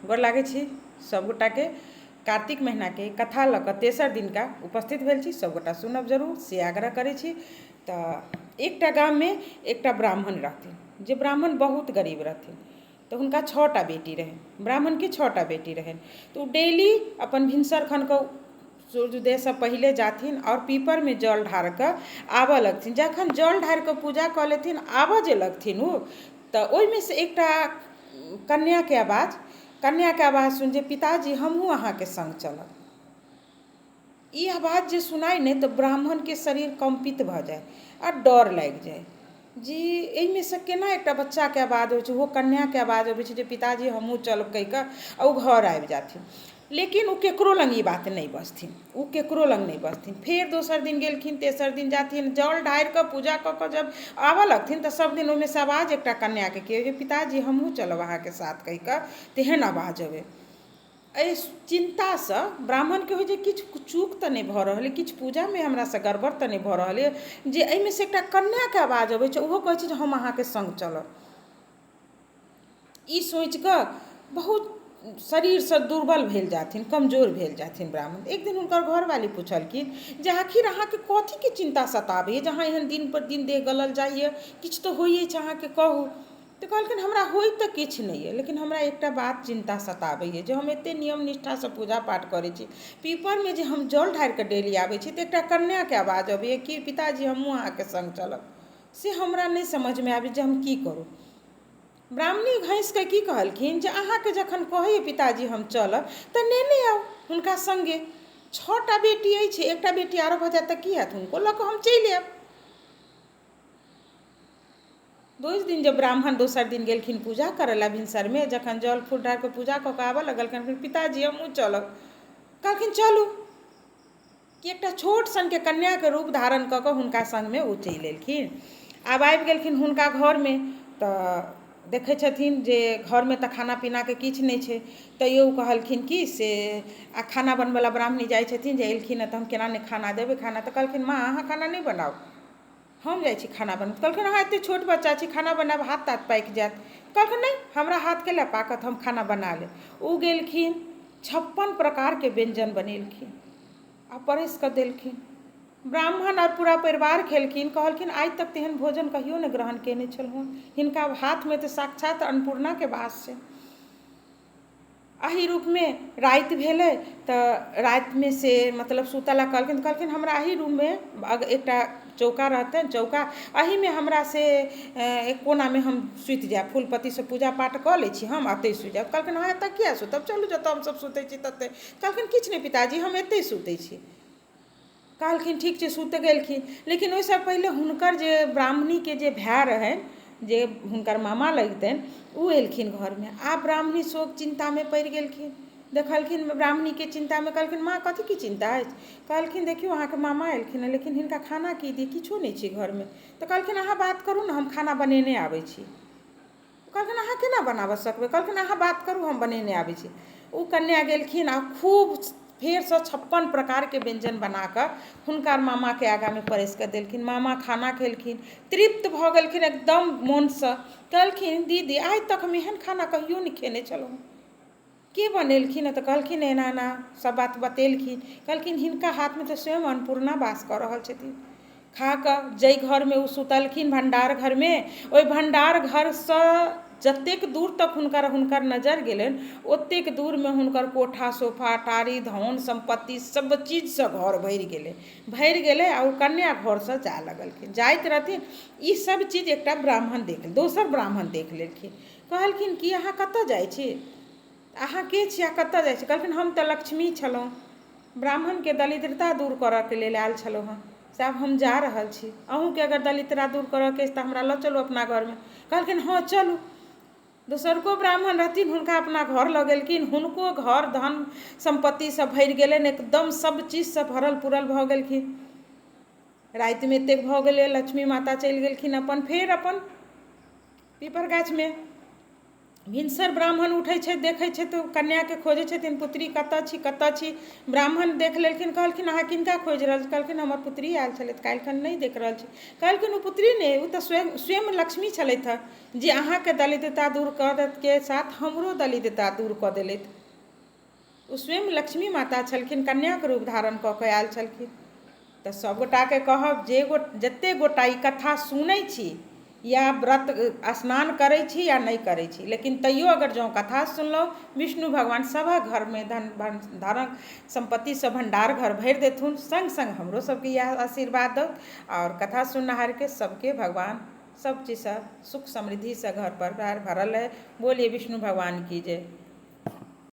गोर लागै छी सब गोटा के। कार्तिक महीना के कथा लऽ कऽ तेसर दिन का उपस्थित भेल छी, सब गोटा सुनब जरूर से आग्रह करै छी। तऽ एकटा गाम में एकटा ब्राह्मण रहथिन, जे ब्राह्मण बहुत गरीब रहथिन। तो हुनका 6टा बेटी रहन, ब्राह्मण के 6टा बेटी रहन। तो डेली अपन भिनसर खन को सूर्योदय से पहले जाथिन और पीपर में जल ढार कऽ आबऽ लगथिन। जखन जल ढार कऽ पूजा कऽ लेथिन, आबऽ जे लगथिन उ, तऽ ओहिमे से एकटा कन्या के आवाज सुन जे पिताजी हमहूँ अहाँके संग चलब। ई आवाज जे सुनाई ने तऽ ब्राह्मण के शरीर कंपित भऽ जाए आ डर लागि जाए जी एहिमे से केना एकटा बच्चा के आवाज होइ छै, ओहो कन्या के आवाज अबै छै जे पिताजी हमहूँ चलब कहि कऽ आ ओ घर आबि जाथिन। लेकिन ओ केकरो लग ई बात नहि बजथिन। फेर दोसर दिन गेलखिन, तेसर दिन जाथिन, जल ढारि कऽ पूजा कऽ कऽ जब आबऽ लगथिन तऽ सब दिन ओहिमे से आवाज एकटा कन्या के कि पिताजी हमहूँ चलब अहाँके साथ कहि कऽ तेहन आवाज अबै। एहि चिन्तासँ ब्राह्मणके होइ जे किछु चूक तऽ नहि भऽ रहल अइ, किछु पूजामे हमरासँ गड़बड़ तऽ नहि भऽ रहल अइ जे एहिमे से एकटा कन्याके आवाज अबै छै, ओहो कहै छै जे हम अहाँके संग चलब। ई सोचि कऽ बहुत शरीरसँ दुर्बल भेल जाथिन, कमजोर भेल जाथिन ब्राह्मण। एक दिन हुनकर घरवाली पुछलखिन जे आखिर अहाँके कथीके चिन्ता सताबैए जे अहाँ एहन दिन पर दिन देह गलल जाइए, किछु तऽ होइए छै अहाँके कहू। तऽ कहलखिन हमरा होइत तऽ किछु नहि अइ, लेकिन हमरा एकटा बात चिन्ता सताबैए जे हम एतेक नियम निष्ठासँ पूजा पाठ करै छी, पीपरमे जे हम जल ढारि कऽ डेली आबै छी तऽ एकटा कन्याके आवाज अबैए कि पिताजी हमहूँ अहाँके संग चलब। से हमरा नहि समझमे आबै जे हम की करू। ब्राह्मणी हँसिकऽ की कहलखिन जे अहाँके जखन कहैए पिताजी हम चलब तऽ नेने आउ हुनका सङ्गे। 6टा बेटी अछि, एकटा बेटी आरो भऽ जायत तऽ की हैत, हुनको लऽ कऽ हम चलि आयब। दिन जब ब्राह्मण दोसर दिन गेलखिन पूजा करय लए भिनसरमे, जखन जल फूल ढारि कऽ पूजा कऽ कऽ आबऽ लगलखिन, पिताजी हमहूँ चलब। कहलखिन चलू, कि एकटा छोट सनके कन्याके रूप धारण कऽ कऽ हुनका सङ्गमे ओ चलि एलखिन। आब आबि गेलखिन हुनका घरमे तऽ देखै छथिन जे घरमे तऽ खाना पीनाके किछु नहि छै। तैयो कहलखिन कि से आ खाना बनबैला ब्राह्मणी जाइ छथिन जे एलखिन हँ तऽ हम केना नहि खाना देबै खाना। तऽ कहलखिन माँ अहाँ खाना नहि बनाउ, हम जाइ छी खाना बनबै। कहलखिन अहाँ एतेक छोट बच्चा छी, खाना बनायब हाथ तात पाकि जायत। कहलखिन नहि हमरा हाथ कैला पाकत, हम खाना बना लेब। ओ गेलखिन 56 प्रकारके व्यञ्जन बनेलखिन आ परसि कऽ देलखिन। ब्राह्मण आओर पूरा परिवार खेलखिन, कहलखिन आइ तक तेहन भोजन कहियो नहि ग्रहण केने छलहुँ, हिनका हाथमे तऽ साक्षात अन्नपूर्णाके वास छै। एही रूपमे राति भेलै तऽ रातिमे से मतलब सुतऽ लए कहलखिन तऽ कहलखिन हमरा एही रूममे एकटा चौका रहतनि, चौका एहीमे हमरा से एक कोनामे हम सुति जायब, फूल पत्तीसँ पूजा पाठ कऽ लै छी हम, एतहि सुति जायब। कहलखिन अहाँ एतऽ किया सुतब, चलू जतऽ हमसब सुतै छी ततऽ। कहलखिन किछु नहि पिताजी हम एतहि सुतै छी। कहलखिन ठीक छै, सुति गेलखिन। लेकिन ओहिसँ पहिले हुनकर जे ब्राह्मणीके जे भाय रहनि, जे हुनकर मामा लगतनि, ओ एलखिन घरमे। आब ब्राह्मणी शोक चिन्तामे पड़ि गेलखिन, देखलखिन ब्राह्मणीके चिन्तामे। कहलखिन माँ कथीके चिन्ता अछि। कहलखिन देखियौ अहाँके मामा एलखिन हँ, लेकिन हिनका खाना की दी, किछो नहि छै घरमे। तऽ कहलखिन अहाँ बात करू ने, हम खाना बनेने आबै छी। कहलखिन अहाँ केना बनाबऽ सकबै, कहलखिन अहाँ बात करू हम बनेने आबै छी। ओ कन्या गेलखिन आ खूब फेरसँ 56 प्रकारके व्यञ्जन बना कऽ हुनकर मामाके आगाँमे परसि कऽ देलखिन। मामा खाना खेलखिन, तृप्त भऽ गेलखिन एकदम मोनसँ। कहलखिन दीदी आइ तक हम एहन खाना कहियो नहि खेने छलहुँ, के बनेलखिन हँ। तऽ कहलखिन एना एना सब बात बतेलखिन। कहलखिन हिनका हाथमे तऽ स्वयं अन्नपूर्णा वास कऽ रहल छथिन। खा कऽ जाहि घरमे ओ सुतलखिन भण्डार घरमे, ओहि भण्डार घरसँ जतेक दूर तक हुनकर नजर गेलनि, ओतेक दूरमे हुनकर कोठा सोफा अटारी धन सम्पत्ति सब चीजसँ घर भरि गेलै। आ ओ कन्या घरसँ जाय लगलखिन, जाइत रहथिन। ई सब चीज एकटा ब्राह्मण दोसर ब्राह्मण देख लेलखिन। कहलखिन कि अहाँ कतऽ जाइ छी, अहाँ के छी आ कतऽ जाइ छी। कहलखिन हम तऽ लक्ष्मी छलहुँ, ब्राह्मणके दरिद्रता दूर करऽके लेल आयल छलहुँ हँ, से आब हम जा रहल छी। अहूँके अगर दरिद्रता दूर करऽके अछि तऽ हमरा लऽ चलू अपना घरमे। कहलखिन हँ चलू। दोसरको ब्राह्मण रहथिन, हुनका अपना घर लऽ गेलखिन। हुनको घर धन सम्पत्ति सब भरि गेलनि, एकदम सब चीजसँ भरल पूरल भऽ गेलखिन। रातिमे एतेक भऽ गेलै, लक्ष्मी माता चलि गेलखिन फेर अपन पीपर गाछमे। भिनसर ब्राह्मण उठै छै, देखै छै तऽ कन्याके खोजै छथिन, पुत्री कतऽ छी कतऽ छी। ब्राह्मण देख लेलखिन, कहलखिन अहाँ किनका खोजि रहल छी? कहलखिन हमर पुत्री आयल छलथि, काल्हिखन नहीं देख रहल छी। कहलखिन ओ पुत्री नहि, ओ तऽ स्वयं लक्ष्मी छलथि हँ, जे अहाँके दरिद्रता दूर कऽ देके साथ हमरो दरिद्रता दूर कऽ देलथि। ओ स्वयं लक्ष्मी माता छलखिन, कन्याके रूप धारण कऽ कऽ आयल छलखिन। तऽ सभगोटाके कहब, जतेक गोटा ई कथा सुनै छी या व्रत स्नान करै छी या नहीं करै छी, लेकिन तैयो अगर जँ कथा सुनलहुँ, विष्णु भगवान सभक घरमे धन सम्पत्तिसँ भण्डार घर भरि देथुन। संग संग हमरो सबके इएह आशीर्वाद दौ, आओर कथा सुननिहारके सबके भगवान सब चीजसँ सुख समृद्धिसँ घर परिवार भरल रहे। बोलिए विष्णु भगवान की जय।